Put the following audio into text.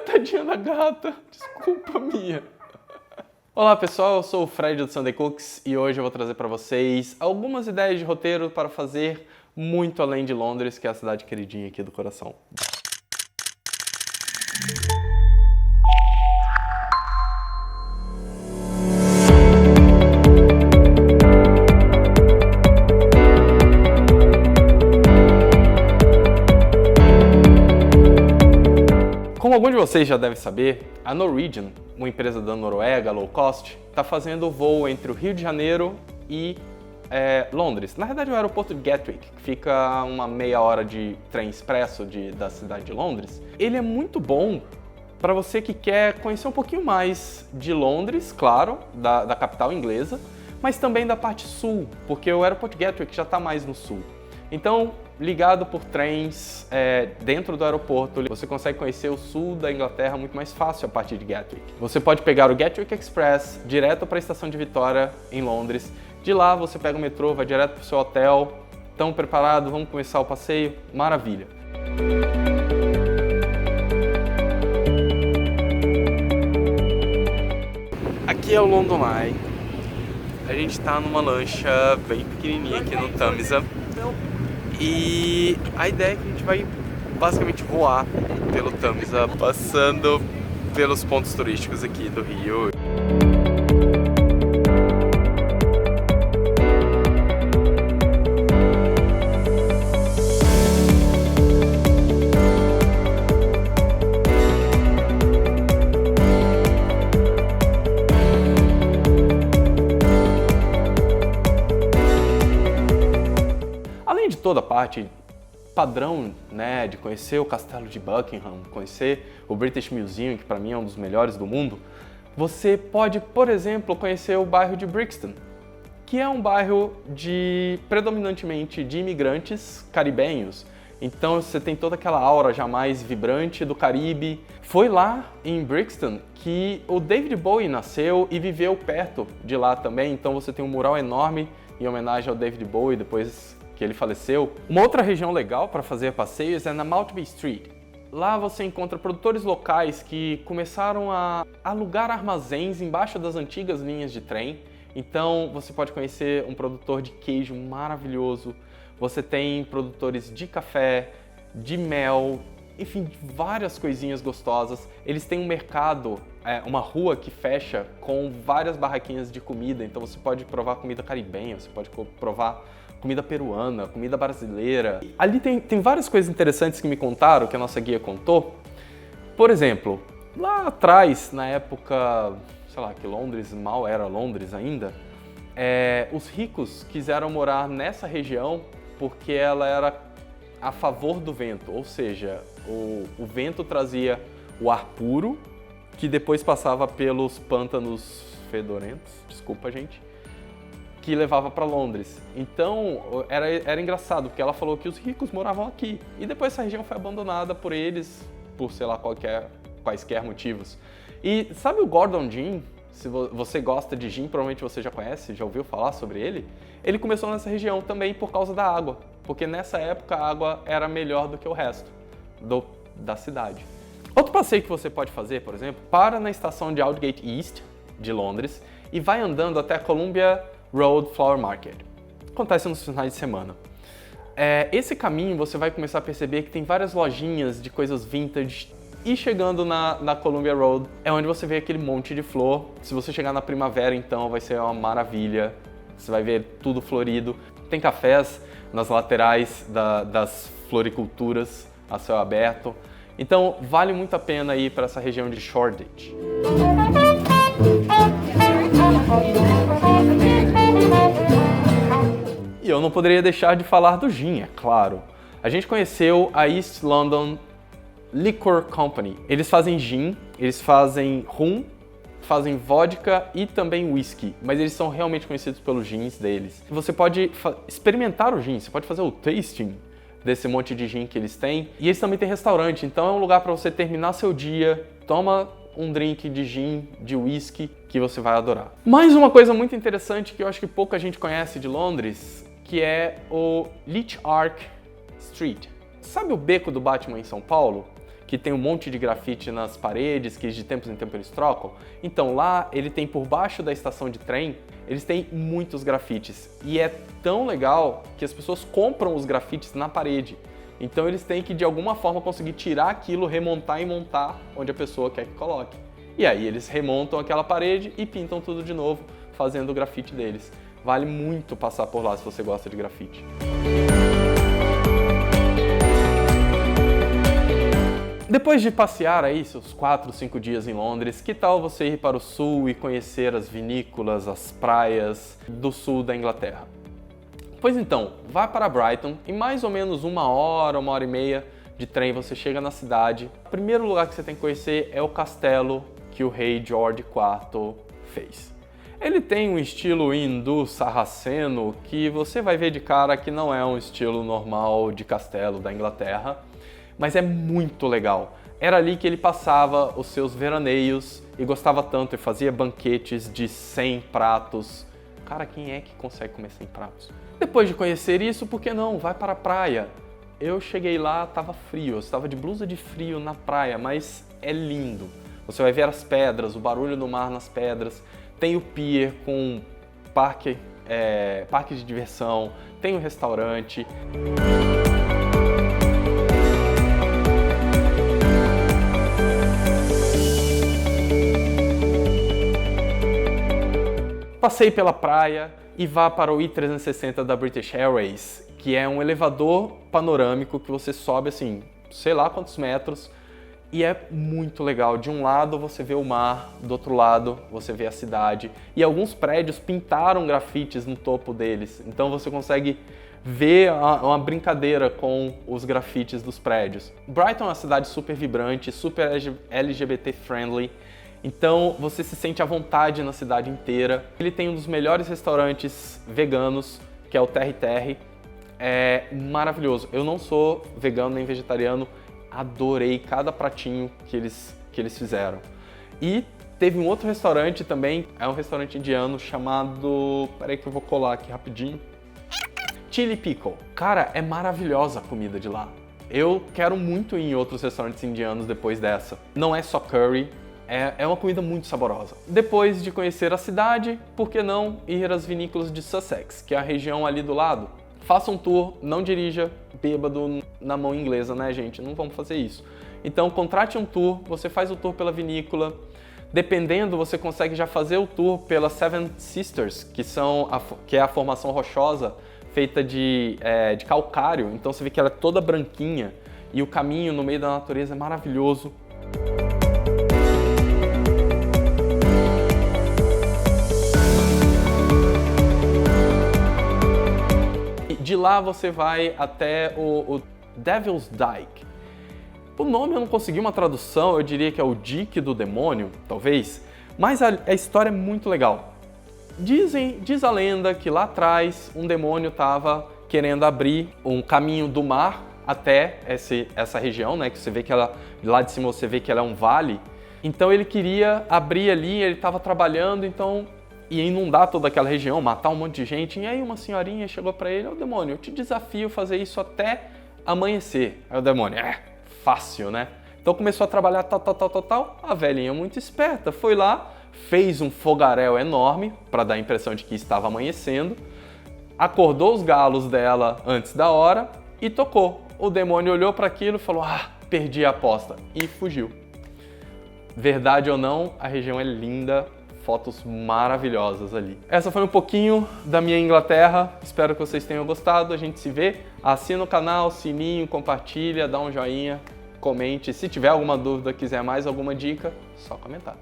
tadinha da gata. Desculpa, Mia. Olá pessoal, eu sou o Fred do Sunday Cooks e hoje eu vou trazer para vocês algumas ideias de roteiro para fazer muito além de Londres, que é a cidade queridinha aqui do coração. Como alguns de vocês já devem saber, a Norwegian, uma empresa da Noruega low cost, está fazendo o voo entre o Rio de Janeiro e Londres. Na verdade, o aeroporto de Gatwick, que fica uma meia hora de trem expresso da cidade de Londres. Ele é muito bom para você que quer conhecer um pouquinho mais de Londres, claro, da capital inglesa, mas também da parte sul, porque o aeroporto de Gatwick já está mais no sul. Então, ligado por trens dentro do aeroporto, você consegue conhecer o sul da Inglaterra muito mais fácil a partir de Gatwick. Você pode pegar o Gatwick Express direto para a estação de Vitória, em Londres. De lá você pega o metrô, vai direto para o seu hotel. Estão preparados? Vamos começar o passeio? Maravilha! Aqui é o London Eye. A gente está numa lancha bem pequenininha aqui no Tamisa. E a ideia é que a gente vai basicamente voar pelo Tamisa, passando pelos pontos turísticos aqui do Rio. Toda a parte padrão, né, de conhecer o Castelo de Buckingham, conhecer o British Museum, que para mim é um dos melhores do mundo, você pode, por exemplo, conhecer o bairro de Brixton, que é um bairro predominantemente de imigrantes caribenhos. Então você tem toda aquela aura já mais vibrante do Caribe. Foi lá em Brixton que o David Bowie nasceu e viveu perto de lá também. Então você tem um mural enorme em homenagem ao David Bowie, depois que ele faleceu. Uma outra região legal para fazer passeios é na Maltby Street. Lá você encontra produtores locais que começaram a alugar armazéns embaixo das antigas linhas de trem. Então você pode conhecer um produtor de queijo maravilhoso, você tem produtores de café, de mel, enfim, várias coisinhas gostosas. Eles têm um mercado, uma rua que fecha com várias barraquinhas de comida, então você pode provar comida caribenha, você pode provar comida peruana, comida brasileira. Ali tem várias coisas interessantes que me contaram, que a nossa guia contou. Por exemplo, lá atrás, na época, sei lá, que Londres mal era Londres ainda, os ricos quiseram morar nessa região porque ela era a favor do vento, ou seja, o vento trazia o ar puro, que depois passava pelos pântanos fedorentos, desculpa gente, que levava para Londres. Então era engraçado, porque ela falou que os ricos moravam aqui, e depois essa região foi abandonada por eles, por sei lá quaisquer motivos. E sabe o Gordon Gin? Se você gosta de gin, provavelmente você já conhece, já ouviu falar sobre ele. Ele começou nessa região também por causa da água, porque nessa época a água era melhor do que o resto da cidade. Outro passeio que você pode fazer, por exemplo, para na estação de Aldgate East, de Londres, e vai andando até a Columbia Road Flower Market. Acontece nos finais de semana. Esse caminho você vai começar a perceber que tem várias lojinhas de coisas vintage. E chegando na Columbia Road é onde você vê aquele monte de flor. Se você chegar na primavera, então, vai ser uma maravilha. Você vai ver tudo florido. Tem cafés nas laterais das floriculturas a céu aberto. Então, vale muito a pena ir para essa região de Shoreditch. E eu não poderia deixar de falar do gin, é claro. A gente conheceu a East London Liquor Company. Eles fazem gin, eles fazem rum, fazem vodka e também whisky, mas eles são realmente conhecidos pelos gins deles. Você pode experimentar o gin, você pode fazer o tasting desse monte de gin que eles têm. E eles também têm restaurante, então é um lugar para você terminar seu dia, toma um drink de gin, de whisky, que você vai adorar. Mais uma coisa muito interessante que eu acho que pouca gente conhece de Londres, que é o Leech Arc Street. Sabe o beco do Batman em São Paulo? que tem um monte de grafite nas paredes, que de tempos em tempos eles trocam. Então lá ele tem por baixo da estação de trem, eles têm muitos grafites. E é tão legal que as pessoas compram os grafites na parede. Então eles têm que de alguma forma conseguir tirar aquilo, remontar e montar onde a pessoa quer que coloque. E aí eles remontam aquela parede e pintam tudo de novo, fazendo o grafite deles. Vale muito passar por lá se você gosta de grafite. Depois de passear aí seus 4, 5 dias em Londres, que tal você ir para o sul e conhecer as vinícolas, as praias do sul da Inglaterra? Pois então, vá para Brighton e mais ou menos 1 hora e meia de trem você chega na cidade. O primeiro lugar que você tem que conhecer é o castelo que o rei George IV fez. Ele tem um estilo hindu sarraceno que você vai ver de cara que não é um estilo normal de castelo da Inglaterra, mas é muito legal. Era ali que ele passava os seus veraneios e gostava tanto e fazia banquetes de 100 pratos. Cara, quem é que consegue comer 100 pratos? Depois de conhecer isso, por que não? Vai para a praia. Eu cheguei lá, estava frio, eu estava de blusa de frio na praia, mas é lindo. Você vai ver as pedras, o barulho do mar nas pedras. Tem o pier com parque de diversão, tem um restaurante. Passeie pela praia e vá para o I-360 da British Airways, que é um elevador panorâmico que você sobe assim, sei lá quantos metros, e é muito legal. De um lado você vê o mar, do outro lado você vê a cidade, e alguns prédios pintaram grafites no topo deles, então você consegue ver uma brincadeira com os grafites dos prédios. Brighton é uma cidade super vibrante, super LGBT friendly, então você se sente à vontade na cidade inteira. Ele tem um dos melhores restaurantes veganos, que é o Terry Terry. É maravilhoso. Eu não sou vegano nem vegetariano, adorei cada pratinho que eles fizeram. E teve um outro restaurante também, é um restaurante indiano chamado... Peraí que eu vou colar aqui rapidinho. Chili Pickle. Cara, é maravilhosa a comida de lá. Eu quero muito ir em outros restaurantes indianos depois dessa. Não é só curry, é uma comida muito saborosa. Depois de conhecer a cidade, por que não ir às vinícolas de Sussex, que é a região ali do lado? Faça um tour, não dirija bêbado na mão inglesa, né, gente? Não vamos fazer isso. Então, contrate um tour, você faz o tour pela vinícola. Dependendo, você consegue já fazer o tour pela Seven Sisters, que é a formação rochosa feita de calcário. Então, você vê que ela é toda branquinha e o caminho no meio da natureza é maravilhoso. De lá você vai até o Devil's Dyke. O nome eu não consegui uma tradução, eu diria que é o Dique do Demônio, talvez, mas a história é muito legal. Diz a lenda que lá atrás um demônio estava querendo abrir um caminho do mar até essa região, né? Que você vê que lá de cima você vê que ela é um vale. Então ele queria abrir ali, ele estava trabalhando, então ia inundar toda aquela região, matar um monte de gente. E aí uma senhorinha chegou para ele: "Ô demônio, eu te desafio a fazer isso até amanhecer." Aí o demônio: fácil, né? Então começou a trabalhar tal. A velhinha, muito esperta, foi lá, fez um fogaréu enorme para dar a impressão de que estava amanhecendo, acordou os galos dela antes da hora e tocou. O demônio olhou para aquilo e falou: perdi a aposta, e fugiu. Verdade ou não, a região é linda, fotos maravilhosas ali. Essa foi um pouquinho da minha Inglaterra, espero que vocês tenham gostado. A gente se vê, assina o canal, sininho, compartilha, dá um joinha, comente. Se tiver alguma dúvida, quiser mais alguma dica, só comentar.